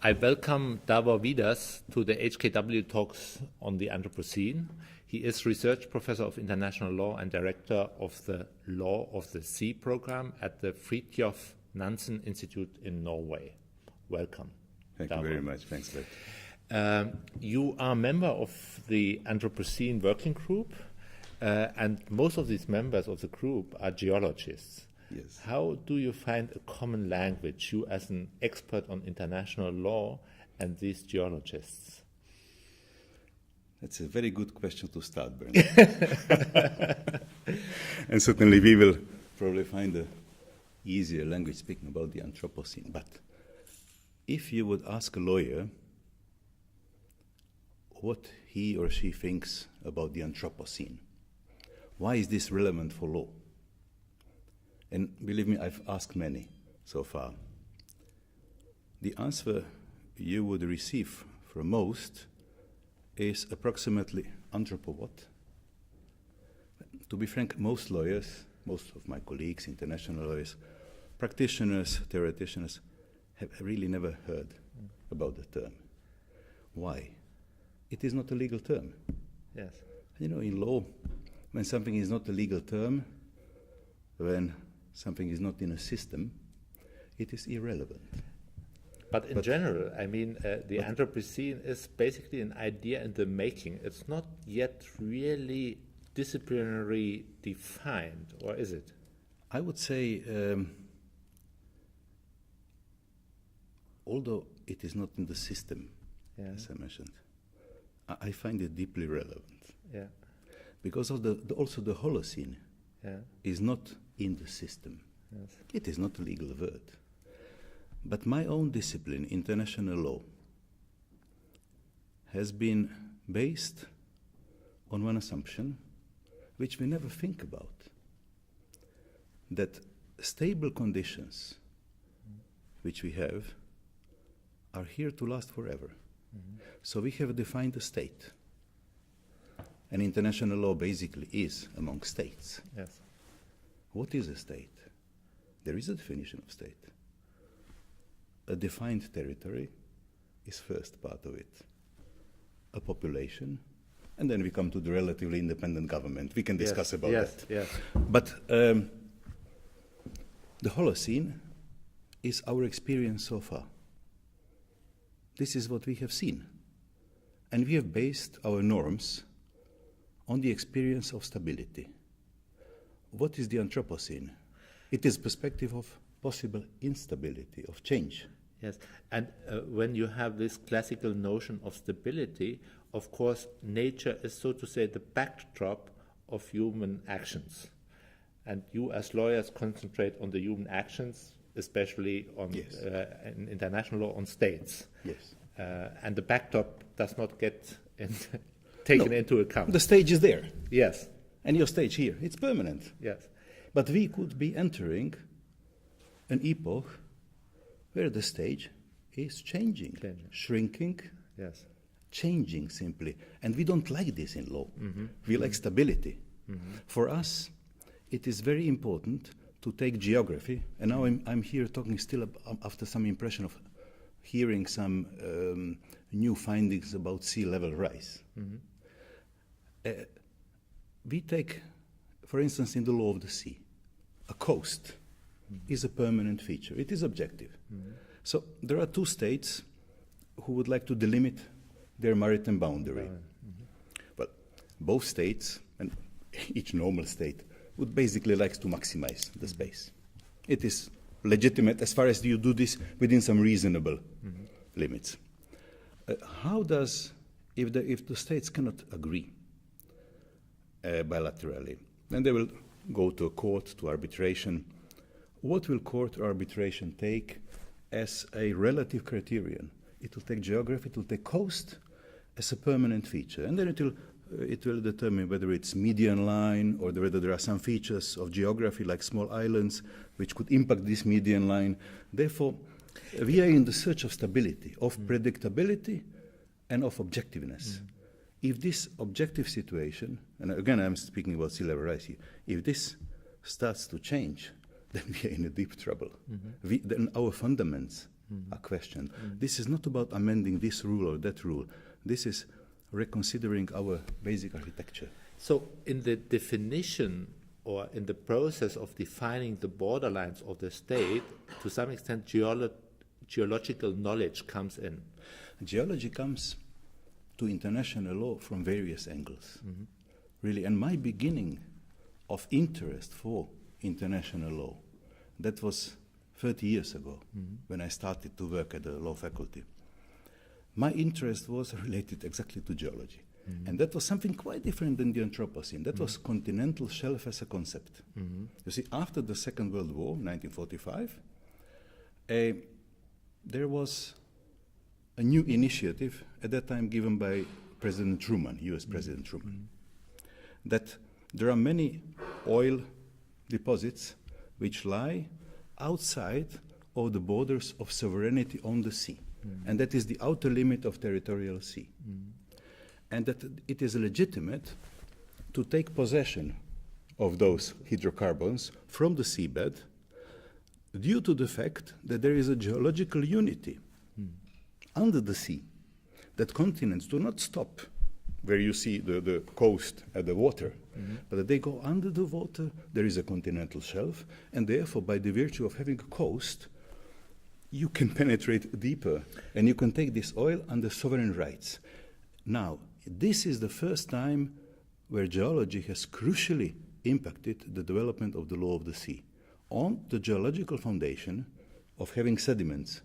I welcome Davor Vidas to the HKW talks on the Anthropocene. He is research professor of international law and director of the Law of the Sea program at the Fridtjof Nansen Institute in Norway. Welcome. Thank Davor. you very much. Thanks, Bert. You are a member of the Anthropocene working group, and most of these members of the group are geologists. Yes. How do you find a common language, you as an expert on international law and these geologists? That's a very good question to start, Bernd. And certainly we will probably find an easier language speaking about the Anthropocene. But if you would ask a lawyer what he or she thinks about the Anthropocene, why is this relevant for law? And believe me, I've asked many so far. The answer you would receive from most is approximately anthropo what? To be frank, most lawyers, most of my colleagues, international lawyers, practitioners, theoreticians, have really never heard about the term. Why? It is not a legal term. Yes. You know, in law, when something is not a legal term, when something is not in a system, it is irrelevant. But in general, I mean, the Anthropocene is basically an idea in the making. It's not yet really disciplinary defined, or is it? I would say, although it is not in the system, as I mentioned, I find it deeply relevant. Yeah. Because of also the Holocene is not in the system. Yes. It is not a legal word. But my own discipline, international law, has been based on one assumption, which we never think about, that stable conditions which we have are here to last forever. Mm-hmm. So we have defined a state. And international law basically is among states. Yes. What is a state? There is a definition of state. A defined territory is first part of it. A population, and then we come to the relatively independent government. We can discuss about that. Yes. But the Holocene is our experience so far. This is what we have seen. And we have based our norms on the experience of stability. What is the Anthropocene? It is perspective of possible instability, of change. Yes, and when you have this classical notion of stability, of course, nature is, so to say, the backdrop of human actions. And you as lawyers concentrate on the human actions, especially on in international law, on states. Yes. And the backdrop does not get taken into account. The stage is there. Yes. And your stage here, it's permanent. Yes. But we could be entering an epoch where the stage is changing. Shrinking, yes, changing simply. And we don't like this in law. Mm-hmm. We like stability. Mm-hmm. For us, it is very important to take geography, and now I'm here talking still after some impression of hearing some new findings about sea level rise. Mm-hmm. We take, for instance, in the law of the sea, a coast is a permanent feature. It is objective. Mm-hmm. So there are two states who would like to delimit their maritime boundary. Mm-hmm. Well, both states, and each normal state, would basically like to maximize the space. It is legitimate as far as you do this within some reasonable limits. How does, if the states cannot agree bilaterally, then they will go to a court, to arbitration. What will court or arbitration take as a relative criterion? It will take geography, it will take coast as a permanent feature, and then it will determine whether it's median line or whether there are some features of geography like small islands which could impact this median line. Therefore, we are in the search of stability, of predictability, and of objectiveness. If this objective situation, and again I'm speaking about sea level rise here, if this starts to change, then we are in a deep trouble. Then our fundaments are questioned. This is not about amending this rule or that rule. This is reconsidering our basic architecture. So in the definition or in the process of defining the borderlines of the state, to some extent geological knowledge comes in. Geology comes to international law from various angles, really. And my beginning of interest for international law, that was 30 years ago when I started to work at the law faculty. My interest was related exactly to geology. And that was something quite different than the Anthropocene. That was continental shelf as a concept. You see, after the Second World War, 1945, there was a new initiative at that time given by President Truman, US President Truman, that there are many oil deposits which lie outside of the borders of sovereignty on the sea. And that is the outer limit of territorial sea. And that it is legitimate to take possession of those hydrocarbons from the seabed due to the fact that there is a geological unity under the sea, that continents do not stop where you see the coast at the water, but that they go under the water. There is a continental shelf, and therefore, by the virtue of having a coast, you can penetrate deeper, and you can take this oil under sovereign rights. Now, this is the first time where geology has crucially impacted the development of the law of the sea. On the geological foundation of having sediments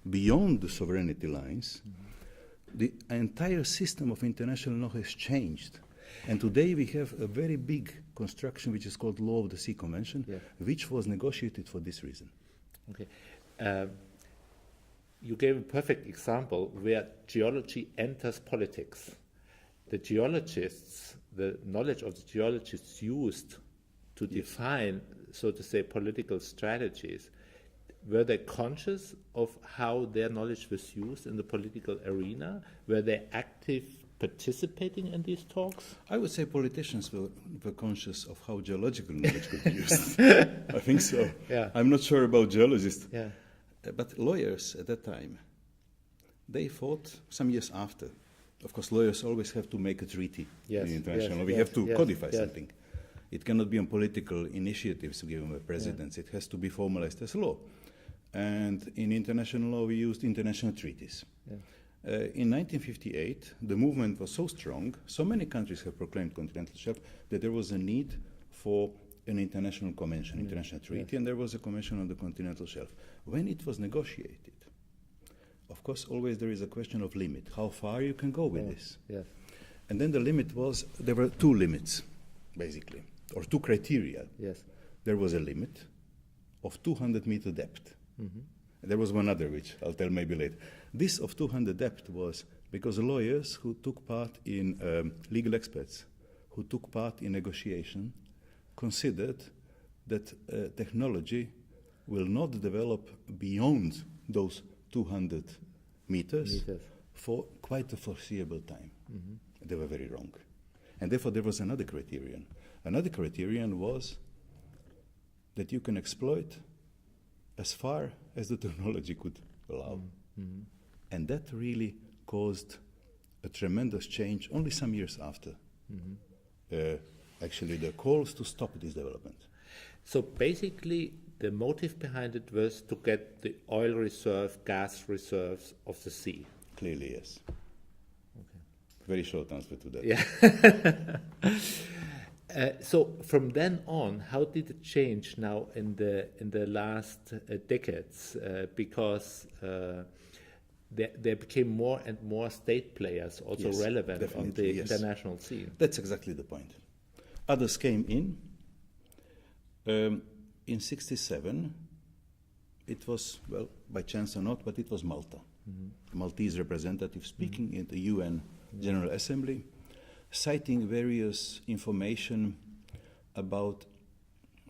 beyond the sovereignty lines, the entire system of international law has changed. And today we have a very big construction which is called Law of the Sea Convention, which was negotiated for this reason. Okay. You gave a perfect example where geology enters politics. The geologists, the knowledge of the geologists used to define, so to say, political strategies, were they conscious of how their knowledge was used in the political arena? Were they active participating in these talks? I would say politicians were conscious of how geological knowledge could be used. I think so. Yeah. I'm not sure about geologists. Yeah. But lawyers at that time, they fought some years after. Of course, lawyers always have to make a treaty in international law. We have to codify something. It cannot be on political initiatives given by presidents. It has to be formalized as law. And in international law, we used international treaties. In 1958, the movement was so strong, so many countries have proclaimed continental shelf, that there was a need for an international convention, international treaty, and there was a convention on the continental shelf. When it was negotiated, of course, always there is a question of limit, how far you can go with this. And then the limit was, there were two limits, basically, or two criteria. There was a limit of 200-meter depth. There was one other, which I'll tell maybe later. This of 200 depth was because lawyers who took part in, legal experts who took part in negotiation, considered that technology will not develop beyond those 200 meters for quite a foreseeable time. They were very wrong. And therefore there was another criterion. Another criterion was that you can exploit as far as the technology could allow. And that really caused a tremendous change only some years after. Actually, the calls to stop this development. So basically, the motive behind it was to get the oil reserve, gas reserves of the sea. Clearly, yes. Very short answer to that. So from then on, how did it change now in the last decades? Because there became more and more state players also relevant on the international scene. That's exactly the point. Others came in. In 1967, it was, well, by chance or not, but it was Malta. Maltese representative speaking in the UN General Assembly, citing various information about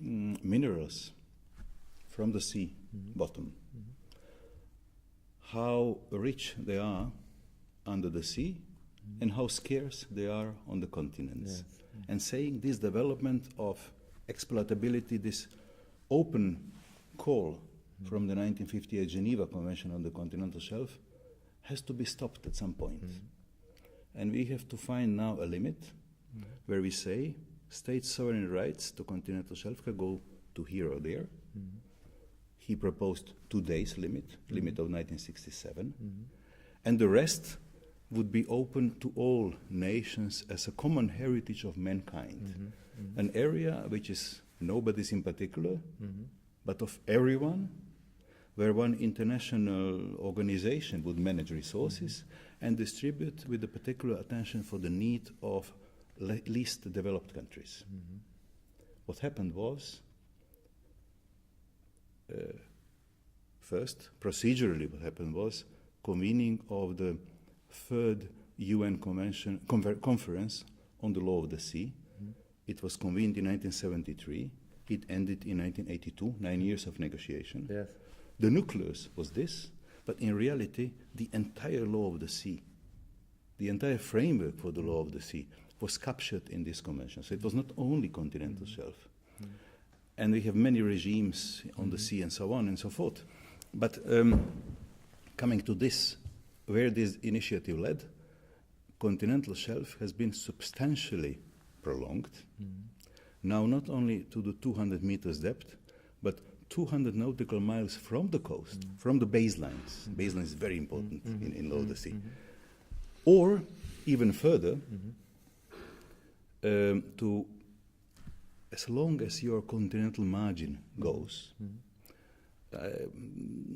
minerals from the sea bottom, how rich they are under the sea, and how scarce they are on the continents. And saying this development of exploitability, this open call from the 1958 Geneva Convention on the Continental Shelf has to be stopped at some point. And we have to find now a limit where we say state sovereign rights to continental shelf can go to here or there. He proposed 2 days limit of 1967. And the rest would be open to all nations as a common heritage of mankind. An area which is nobody's in particular, but of everyone, where one international organization would manage resources and distribute with a particular attention for the need of least developed countries. What happened was, first, procedurally what happened was convening of the third UN conference on the law of the sea. It was convened in 1973. It ended in 1982, 9 years of negotiation. Yes. The nucleus was this, but in reality, the entire law of the sea, the entire framework for the law of the sea was captured in this convention. So it was not only continental shelf. And we have many regimes on the sea and so on and so forth. But coming to this, where this initiative led, continental shelf has been substantially prolonged. Now not only to the 200 meters depth, but 200 nautical miles from the coast, from the baselines. Baseline is very important in law of the sea. Or even further, to as long as your continental margin goes,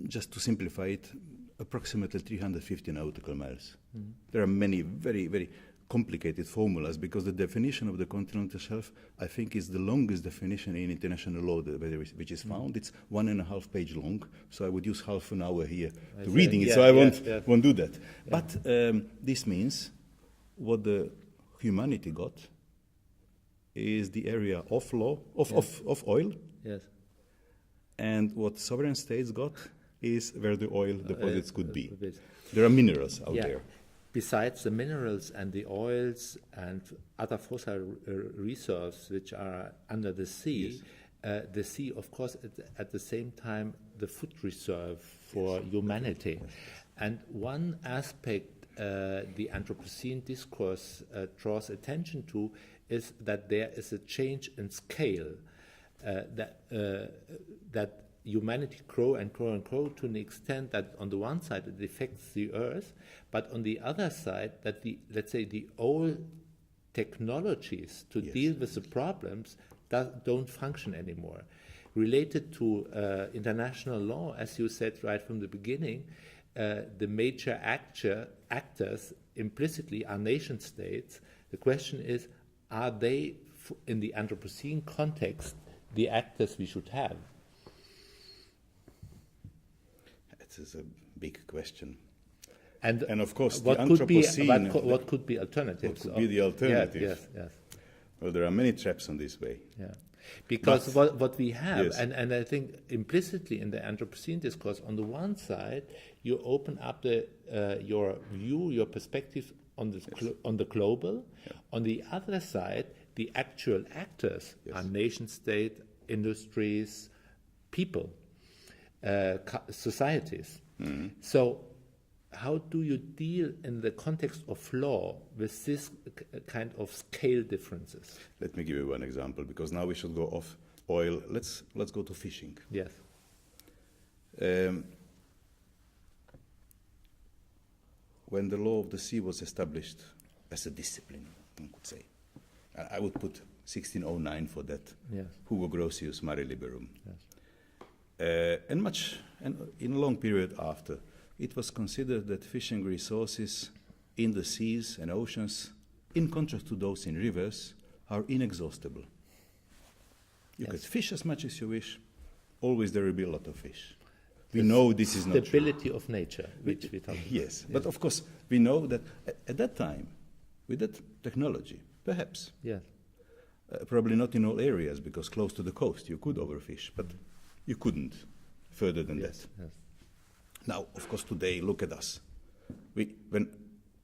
just to simplify it, approximately 350 nautical miles. There are many very, very complicated formulas because the definition of the continental shelf, I think, is the longest definition in international law which is found. It's 1.5 page long, so I would use half an hour here to reading it, so I won't do that. But this means what the humanity got is the area of law, of oil. Yes. And what sovereign states got is where the oil deposits could be. There are minerals out there. Besides the minerals and the oils and other fossil reserves which are under the sea, the sea, of course, at the same time, the food reserve for humanity. And one aspect the Anthropocene discourse draws attention to is that there is a change in scale, that humanity grow and grow and grow to an extent that on the one side it affects the earth, but on the other side that let's say the old technologies to deal with the problems don't function anymore. Related to international law, as you said right from the beginning, the major actors implicitly are nation states. The question is, are they, in the Anthropocene context, the actors we should have? This is a big question. And of course, what the could be Anthropocene... what could be alternatives? What could be the alternative? Yes. Well, there are many traps on this way. Yeah. Because what we have, Yes. and I think implicitly in the Anthropocene discourse, on the one side, you open up your view, your perspective on the global. Yeah. On the other side, the actual actors are nation state, industries, people, societies. So how do you deal in the context of law with this kind of scale differences? Let me give you one example, because now we should go off oil. Let's go to fishing. Yes. When the law of the sea was established as a discipline, one could say, I would put 1609 for that. Yes. Hugo Grotius, Mare Liberum. Yes. And in a long period after, it was considered that fishing resources in the seas and oceans, in contrast to those in rivers, are inexhaustible. You could fish as much as you wish, always there will be a lot of fish. We know this is not true. Stability of nature, which we talk about. Yes, but of course, we know that at that time, with that technology, perhaps, probably not in all areas, because close to the coast you could overfish, but you couldn't further than that. Yes. Now, of course, today, look at us. When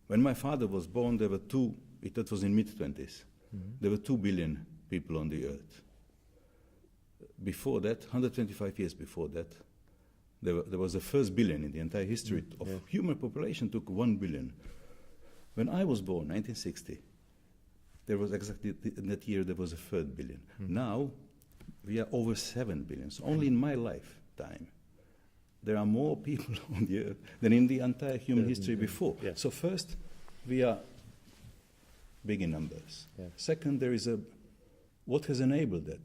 my father was born, there were that was in mid-20s, there were 2 billion people on the earth. Before that, 125 years before that, There was the first billion in the entire history of human population, took 1 billion. When I was born, 1960, there was exactly in that year there was a third billion. Now we are over 7 billion. So only in my lifetime there are more people on the earth than in the entire human history before. So first, we are big in numbers. Second, there is what has enabled that?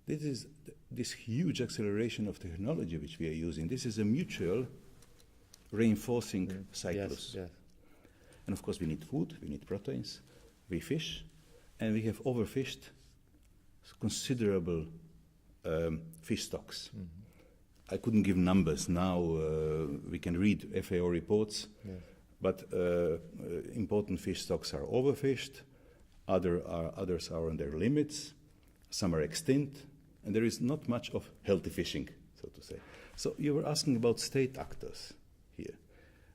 This is this huge acceleration of technology which we are using. This is a mutual reinforcing cycles. And of course we need food, we need proteins, we fish, and we have overfished considerable fish stocks. I couldn't give numbers now. We can read FAO reports, but important fish stocks are overfished. Others are on their limits. Some are extinct, and there is not much of healthy fishing, so to say. So you were asking about state actors here.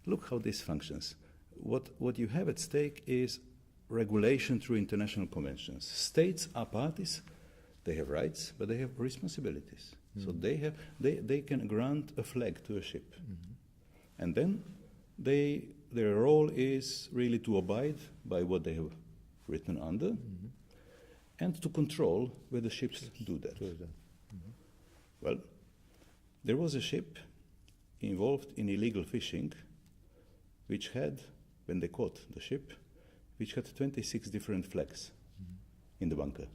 Look how this functions. What you have at stake is regulation through international conventions. States are parties. They have rights, but they have responsibilities. So they can grant a flag to a ship. And then their role is really to abide by what they have written under and to control whether ships do that. Well, there was a ship involved in illegal fishing which had, when they caught the ship, which had 26 different flags in the bunker.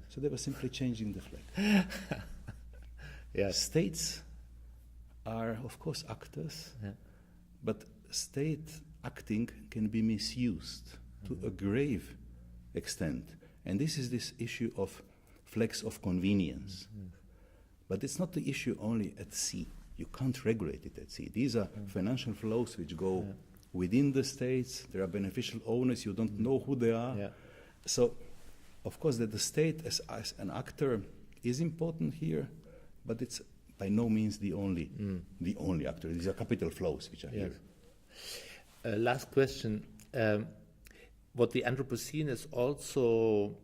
So they were simply changing the flag. States are, of course, actors, but state acting can be misused to a grave extent. And this is this issue of flags of convenience. But it's not the issue only at sea. You can't regulate it at sea. These are financial flows which go within the states. There are beneficial owners. You don't know who they are. So, of course, that the state as an actor is important here, but it's by no means the only actor. These are capital flows which are here. Last question. What the Anthropocene is also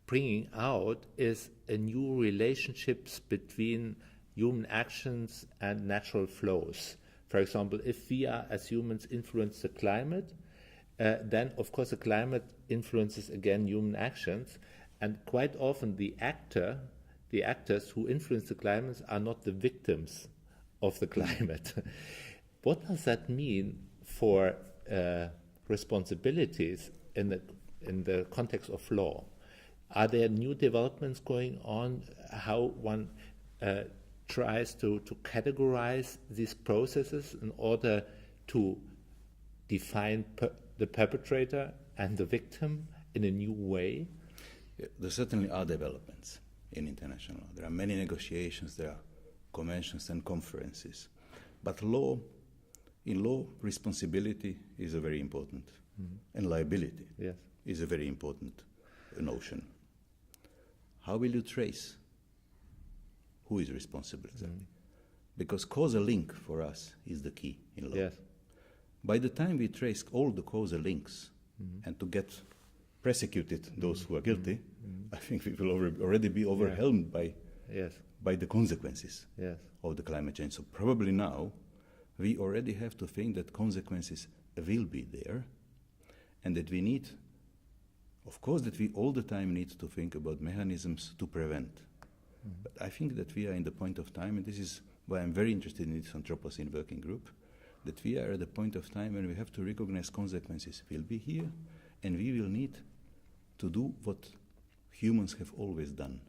bringing out is a new relationships between human actions and natural flows. For example, if we are, as humans, influence the climate, then, of course, the climate influences, again, human actions. And quite often the actors who influence the climate are not the victims of the climate. What does that mean for responsibilities in the context of law? Are there new developments going on? How one tries to categorize these processes in order to define the perpetrator and the victim in a new way? There certainly are developments in international law. There are many negotiations, there are conventions and conferences. But in law, responsibility is a very important, and liability is a very important notion. How will you trace who is responsible exactly? Because causal link for us is the key in law. By the time we trace all the causal links and to get prosecuted those who are guilty, I think we will already be overwhelmed by the consequences of the climate change. So probably now we already have to think that consequences will be there, and that we need, of course, that we all the time need to think about mechanisms to prevent. But I think that we are in the point of time, and this is why I'm very interested in this Anthropocene working group, that we are at the point of time when we have to recognize consequences will be here, and we will need to do what humans have always done,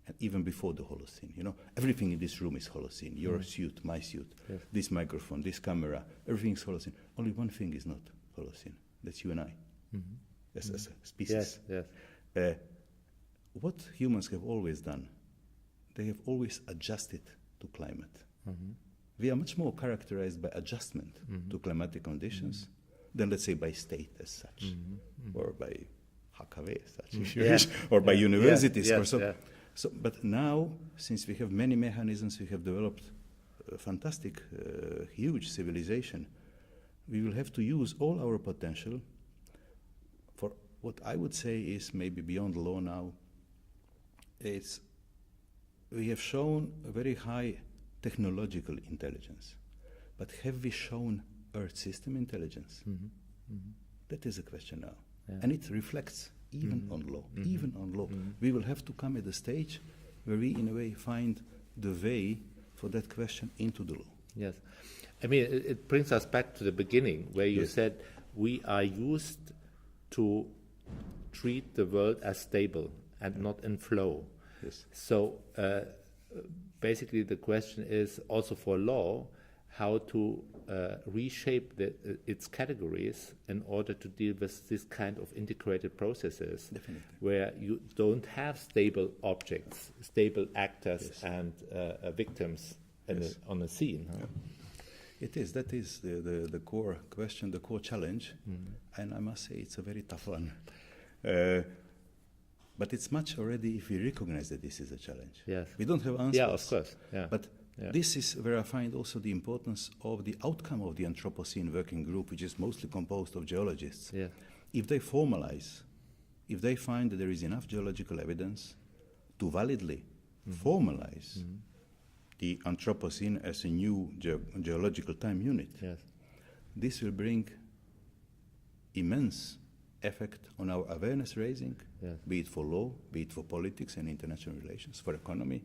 and even before the Holocene. You know, everything in this room is Holocene. Your suit, my suit, this microphone, this camera, everything is Holocene. Only one thing is not Holocene. That's you and I, as a species. What humans have always done, they have always adjusted to climate. We are much more characterized by adjustment to climatic conditions than, let's say, by state as such, or by HKW as such, if you wish, or by universities. So, but now, since we have many mechanisms, we have developed a fantastic, huge civilization, we will have to use all our potential for what I would say is maybe beyond law now. We have shown a very high technological intelligence. But have we shown Earth system intelligence? That is a question now. Yeah. And it reflects even on law, even on law. We will have to come at a stage where we, in a way, find the way for that question into the law. Yes. I mean, it brings us back to the beginning, where you Yes. said we are used to treat the world as stable and not in flow. Yes. So basically the question is also for law, how to reshape its categories in order to deal with this kind of integrated processes. Definitely. Where you don't have stable objects, stable actors Yes. and victims Yes. on a scene. Huh? Yeah. It is. That is the core question, the core challenge. And I must say it's a very tough one. But it's much already if we recognize that this is a challenge. Yes. We don't have answers. Yeah, of course. Yeah. But Yeah. this is where I find also the importance of the outcome of the Anthropocene working group, which is mostly composed of geologists. Yeah. If they formalize, if they find that there is enough geological evidence to validly formalize the Anthropocene as a new geological time unit, Yes. this will bring immense effect on our awareness raising, Yes. be it for law, be it for politics and international relations, for economy,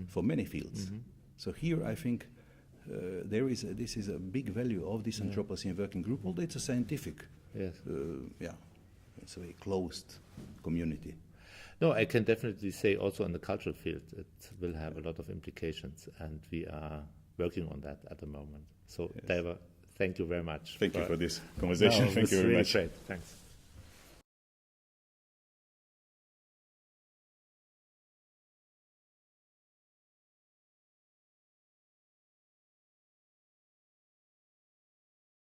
for many fields. So here I think this is a big value of this Anthropocene working group, although it's a scientific, Yes. it's a very closed community. No, I can definitely say also in the cultural field it will have a lot of implications, and we are working on that at the moment. So, Yes. Davor, thank you very much. Thank you for this conversation. No, Thank you it was very really much. great. Thanks.